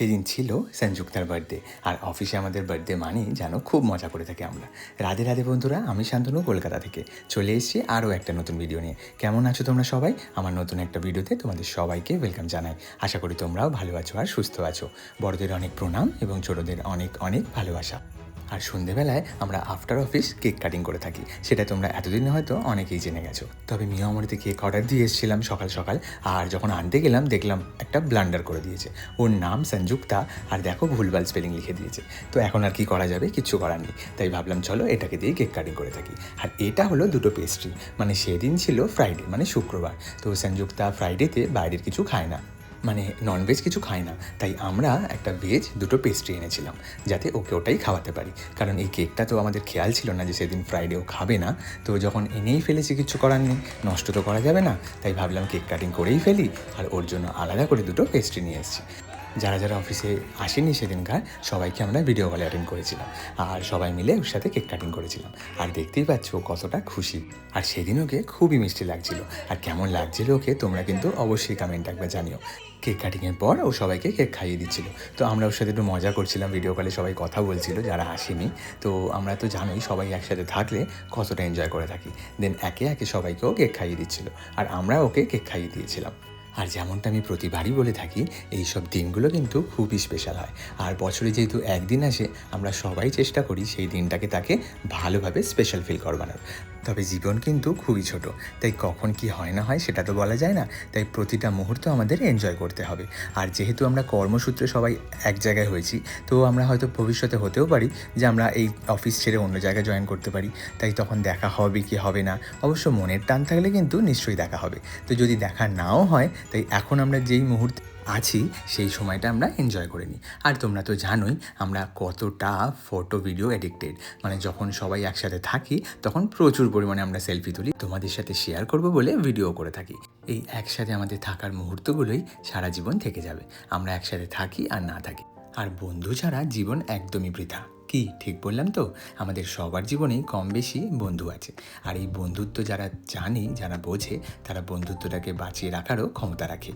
সেদিন ছিল সঞ্জুক্তার বার্থডে। আর অফিসে আমাদের বার্থডে মানেই যেন খুব মজা করে থাকি আমরা। রাধে রাধে বন্ধুরা, আমি শান্তনু কলকাতা থেকে চলে এসেছি আরও একটা নতুন ভিডিও নিয়ে। কেমন আছো তোমরা সবাই? আমার নতুন একটা ভিডিওতে তোমাদের সবাইকে ওয়েলকাম জানাই। আশা করি তোমরাও ভালো আছো আর সুস্থ আছো। বড়দের অনেক প্রণাম এবং ছোটদের অনেক অনেক ভালোবাসা। আর সন্ধেবেলায় আমরা আফটার অফিস কেক কাটিং করে থাকি, সেটা তোমরা এতদিনে হয়তো অনেকেই জেনে গেছো। তবে মিয়া আমরিতে কেক অর্ডার দিয়ে এসেছিলাম সকাল সকাল, আর যখন আনতে গেলাম দেখলাম একটা ব্লান্ডার করে দিয়েছে। ওর নাম সঞ্জুক্তা, আর দেখো ভুলভাল স্পেলিং লিখে দিয়েছে। তো এখন আর কি করা যাবে, কিচ্ছু করার নেই। তাই ভাবলাম চলো এটাকে দিয়ে কেক কাটিং করে থাকি। আর এটা হলো দুটো পেস্ট্রি, মানে সেদিন ছিল ফ্রাইডে মানে শুক্রবার। তো সঞ্জুক্তা ফ্রাইডেতে বাইরের কিছু খায় না, মানে ননভেজ কিছু খায় না। তাই আমরা একটা ভেজ দুটো পেস্ট্রি এনেছিলাম, যাতে ওকে ওটাই খাওয়াতে পারি। কারণ এই কেকটা তো আমাদের খেয়াল ছিল না যে সেদিন ফ্রাইডেও খাবে না। তো যখন এনেই ফেলেছি কিছু করার নেই, নষ্ট তো করা যাবে না। তাই ভাবলাম কেক কাটিং করেই ফেলি, আর ওর জন্য আলাদা করে দুটো পেস্ট্রি নিয়ে এসেছি। যারা যারা অফিসে আসেনি সেদিনকার সবাইকে আমরা ভিডিও কলে অ্যাটেন্ড করেছিলাম, আর সবাই মিলে ওর সাথে কেক কাটিং করেছিলাম। আর দেখতেই পাচ্ছ কতটা খুশি। আর সেদিন ওকে খুবই মিষ্টি লাগছিল। আর কেমন লাগছিল ওকে তোমরা কিন্তু অবশ্যই কমেন্ট একবার জানিও। কেক কাটিংয়ের পর ও সবাইকে কেক খাইয়ে দিচ্ছিল। তো আমরা ওর সাথে একটু মজা করছিলাম, ভিডিও কলে সবাই কথা বলছিল যারা আসেনি। তো আমরা তো জানোই সবাই একসাথে থাকলে কতটা এনজয় করে থাকি। দেন একে একে সবাইকেও কেক খাইয়ে দিচ্ছিল, আর আমরা ওকে কেক খাইয়ে দিয়েছিলাম। আর যেমনটা আমি প্রতিবারই বলে থাকি, এই সব দিনগুলো কিন্তু খুবই স্পেশাল হয়। আর বছরে যেহেতু একদিন আসে, আমরা সবাই চেষ্টা করি সেই দিনটাকে তাকে ভালোভাবে স্পেশাল ফিল করবানোর। তবে জীবন কিন্তু খুবই ছোট, তাই কখন কি হয় না হয় সেটা তো বলা যায় না। তাই প্রতিটা মুহূর্ত আমাদের এনজয় করতে হবে। আর যেহেতু আমরা কর্মসূত্রে সবাই এক জায়গায় হয়েছি, তো আমরা হয়তো ভবিষ্যতে হতেও পারি যে আমরা এই অফিস ছেড়ে অন্য জায়গায় জয়েন করতে পারি। তাই তখন দেখা হবে কি হবে না, অবশ্য মনের টান থাকলে কিন্তু নিশ্চয়ই দেখা হবে। তো যদি দেখা নাও হয়, তাই এখন আমরা যেই মুহূর্তে আছি সেই সময়টা আমরা এনজয় করে নিই। আর তোমরা তো জানোই আমরা কতটা ফটো ভিডিও অ্যাডিক্টেড। মানে যখন সবাই একসাথে থাকি তখন প্রচুর পরিমাণে আমরা সেলফি তুলি, তোমাদের সাথে শেয়ার করব বলে ভিডিও করে থাকি। এই একসাথে আমাদের থাকার মুহূর্তগুলোই সারা জীবন থেকে যাবে, আমরা একসাথে থাকি আর না থাকি। আর বন্ধু ছাড়া জীবন একদমই বৃথা। কি ঠিক বললাম তো? আমাদের সবার জীবনেই কম বেশি বন্ধু আছে। আর এই বন্ধুত্ব যারা জানে, যারা বোঝে, তারা বন্ধুত্বটাকে বাঁচিয়ে রাখারও ক্ষমতা রাখে।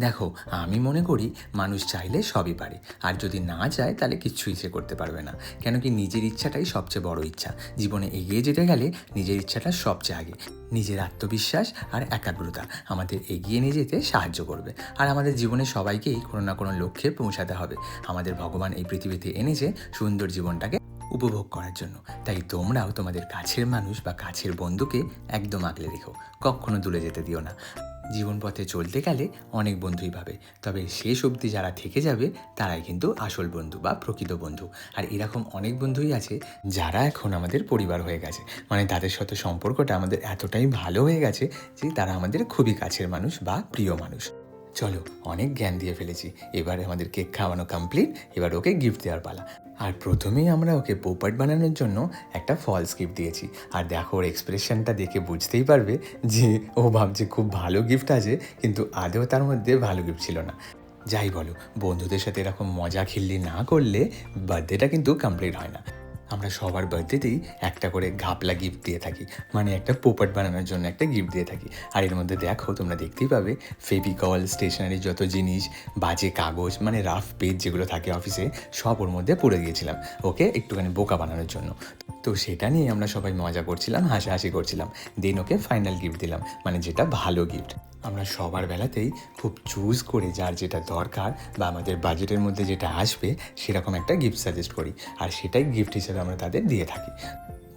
দেখো, আমি মনে করি মানুষ চাইলে সবই পারে, আর যদি না চায় তাহলে কিচ্ছুই সে করতে পারবে না। কেন কি নিজের ইচ্ছাটাই সবচেয়ে বড় ইচ্ছা। জীবনে এগিয়ে যেতে গেলে নিজের ইচ্ছাটা সবচেয়ে আগে। নিজের আত্মবিশ্বাস আর একাগ্রতা আমাদের এগিয়ে নিয়ে যেতে সাহায্য করবে। আর আমাদের জীবনে সবাইকেই কোনো না কোনো লক্ষ্যে পৌঁছাতে হবে। আমাদের ভগবান এই পৃথিবীতে এনেছে সুন্দর জীবনটাকে উপভোগ করার জন্য। তাই তোমরাও তোমাদের কাছের মানুষ বা কাছের বন্ধুকে একদম আগলে রেখো, কখনো দূরে যেতে দিও না। জীবন পথে চলতে গেলে অনেক বন্ধুই পাবে, তবে শেষ অবধি যারা থেকে যাবে তারাই কিন্তু আসল বন্ধু বা প্রকৃত বন্ধু। আর এরকম অনেক বন্ধুই আছে যারা এখন আমাদের পরিবার হয়ে গেছে, মানে তাদের সাথে সম্পর্কটা আমাদের এতটাই ভালো হয়ে গেছে যে তারা আমাদের খুবই কাছের মানুষ বা প্রিয় মানুষ। চলো, অনেক জ্ঞান দিয়ে ফেলেছি, এবার আমাদের কেক খাওয়ানো কমপ্লিট। এবার ওকে গিফট দেওয়ার পালা। আর প্রথমেই আমরা ওকে পোপাট বানানোর জন্য একটা ফলস গিফট দিয়েছি। আর দেখো ওর এক্সপ্রেশনটা দেখে বুঝতেই পারবে যে ও ভাবছে খুব ভালো গিফট আছে, কিন্তু আদৌ তার মধ্যে ভালো গিফট ছিল না। যাই বলো, বন্ধুদের সাথে এরকম মজা খিল্লি না করলে বার্থডেটা কিন্তু কমপ্লিট হয় না। আমরা সবার বার্থডেতেই একটা করে ঘাপলা গিফট দিয়ে থাকি, মানে একটা পোপাট বানানোর জন্য একটা গিফট দিয়ে থাকি। আর এর মধ্যে দেখো তোমরা দেখতেই পাবে ফেভিকল, স্টেশনারি যত জিনিস, বাজে কাগজ, মানে রাফ পেজ যেগুলো থাকে অফিসে, সব ওর মধ্যে পুড়ে দিয়েছিলাম ওকে একটুখানি বোকা বানানোর জন্য। তো সেটা নিয়ে আমরা সবাই মজা করছিলাম, হাসাহাসি করছিলাম। দেন ওকে ফাইনাল গিফট দিলাম, মানে যেটা ভালো গিফট। আমরা সবার বেলাতেই খুব চুজ করে যার যেটা দরকার বা আমাদের বাজেটের মধ্যে যেটা আসবে সেরকম একটা গিফট সাজেস্ট করি, আর সেটাই গিফট হিসেবে আমরা তাদের দিয়ে থাকি।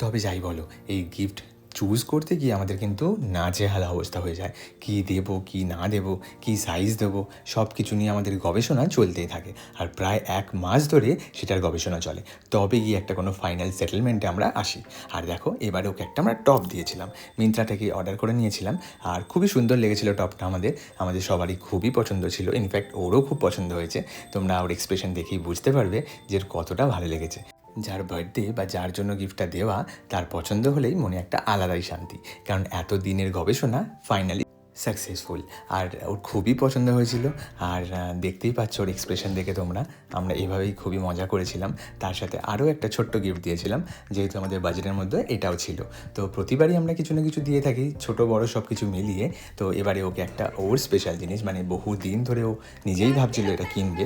তবে যাই বলো, এই গিফট চুজ করতে গিয়ে আমাদের কিন্তু নাজেহাল অবস্থা হয়ে যায়। কী দেবো, কী না দেবো, কী সাইজ দেবো, সব কিছু নিয়ে আমাদের গবেষণা চলতেই থাকে। আর প্রায় 1 মাস ধরে সেটার গবেষণা চলে, তবে গিয়ে একটা কোনো ফাইনাল সেটেলমেন্টে আমরা আসি। আর দেখো, এবারে ওকে একটা আমরা টপ দিয়েছিলাম, মিন্ত্রা থেকে অর্ডার করে নিয়েছিলাম। আর খুবই সুন্দর লেগেছিলো টপটা, আমাদের সবারই খুবই পছন্দ ছিল। ইনফ্যাক্ট ওরও খুব পছন্দ হয়েছে। তোমরা ওর এক্সপ্রেশন দেখেই বুঝতে পারবে যে কতটা ভালো লেগেছে। যার বার্থডে বা যার জন্য গিফটটা দেওয়া, তার পছন্দ হলেই মনে একটা আলাদাই শান্তি। কারণ এত দিনের গবেষণা ফাইনালি সাকসেসফুল। আর ওর খুবই পছন্দ হয়েছিল। আর দেখতেই পাচ্ছ ওর এক্সপ্রেশন দেখে তোমরা, আমরা এভাবেই খুবই মজা করেছিলাম। তার সাথে আরও একটা ছোট্ট গিফট দিয়েছিলাম, যেহেতু আমাদের বাজেটের মধ্যে এটাও ছিল। তো প্রতিবারই আমরা কিছু না কিছু দিয়ে থাকি, ছোট বড় সব কিছু মিলিয়ে। তো এবারে ওকে একটা ওর স্পেশাল জিনিস, মানে বহু দিন ধরে ও নিজেই ভাবছিল এটা কিনবে,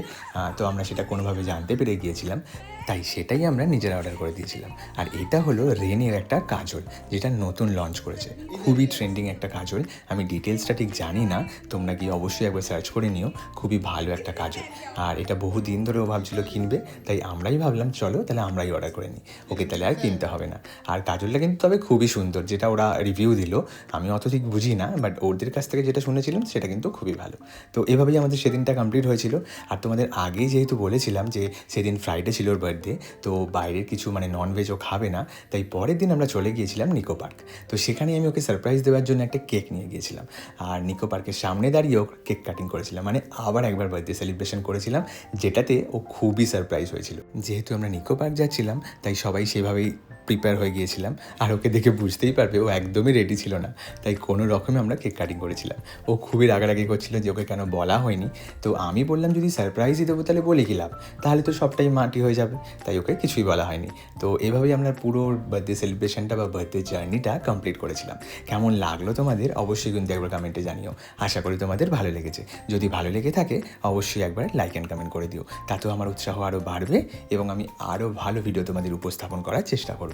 তো আমরা সেটা কোনোভাবে জানতে পেরে গিয়েছিলাম, তাই সেটাই আমরা নিজেরা অর্ডার করে দিয়েছিলাম। আর এটা হলো রেনের একটা কাজল, যেটা নতুন লঞ্চ করেছে, খুবই ট্রেন্ডিং একটা কাজল। আমি ডিটেলসটা ঠিক জানি না, তোমরা গিয়ে অবশ্যই একবার সার্চ করে নিও, খুবই ভালো একটা কাজল। আর এটা বহু দিন ধরে ও ভাবছিল কিনবে, তাই আমরাই ভাবলাম চলো তাহলে আমরাই অর্ডার করে নিই, ওকে তাহলে আর কিনতে হবে না। আর কাজলটা কিন্তু তবে খুবই সুন্দর, যেটা ওরা রিভিউ দিল, আমি অত ঠিক বুঝি না, বাট ওদের কাছ থেকে যেটা শুনেছিলাম সেটা কিন্তু খুবই ভালো। তো এভাবেই আমাদের সেদিনটা কমপ্লিট হয়েছিল। আর তোমাদের আগেই যেহেতু বলেছিলাম যে সেদিন ফ্রাইডে ছিল ওর বার্থডে, তো বাইরের কিছু মানে ননভেজ ও খাবে না, তাই পরের দিন আমরা চলে গিয়েছিলাম নিকো পার্ক। তো সেখানে আমি ওকে সারপ্রাইজ দেওয়ার জন্য একটা কেক নিয়ে গিয়েছিলাম, আর নিকো পার্কের সামনে দাঁড়িয়ে ও কেক কাটিং করেছিলাম, মানে আবার একবার বার্থডে সেলিব্রেশন করেছিলাম, যেটাতে ও খুবই সারপ্রাইজ হয়েছিল। যেহেতু আমরা নিকো পার্ক যাচ্ছিলাম, তাই সবাই সেভাবেই প্রিপেয়ার হয়ে গিয়েছিলাম। আর ওকে দেখে বুঝতেই পারবে ও একদমই রেডি ছিল না, তাই কোনো রকমে আমরা কেক কাটিং করেছিলাম। ও খুবই রাগারাগি করছিল যে ওকে কেন বলা হয়নি। তো আমি বললাম যদি সারপ্রাইজই দেবো তাহলে বলে কি লাভ, তাহলে তো সবটাই মাটি হয়ে যাবে, তাই ওকে কিছুই বলা হয়নি। তো এভাবেই আমরা পুরো বার্থডে সেলিব্রেশনটা বা বার্থডে জার্নিটা কমপ্লিট করেছিলাম। কেমন লাগলো তোমাদের অবশ্যই কিন্তু একবার কমেন্টে জানিও, আশা করি তোমাদের ভালো লেগেছে। যদি ভালো লেগে থাকে অবশ্যই একবার লাইক অ্যান্ড কমেন্ট করে দিও, তাতেও আমার উৎসাহ আরও বাড়বে এবং আমি আরও ভালো ভিডিও তোমাদের উপস্থাপন করার চেষ্টা করব।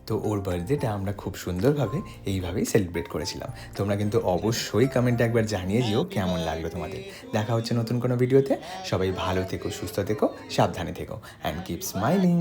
তো ওর বার্থডেটা আমরা খুব সুন্দরভাবে এইভাবেই সেলিব্রেট করেছিলাম। তোমরা কিন্তু অবশ্যই কমেন্টে একবার জানিয়ে দিও কেমন লাগলো তোমাদের। দেখা হচ্ছে নতুন কোনো ভিডিওতে। সবাই ভালো থেকো, সুস্থ থেকো, সাবধানে থেকো, অ্যান্ড কিপ স্মাইলিং।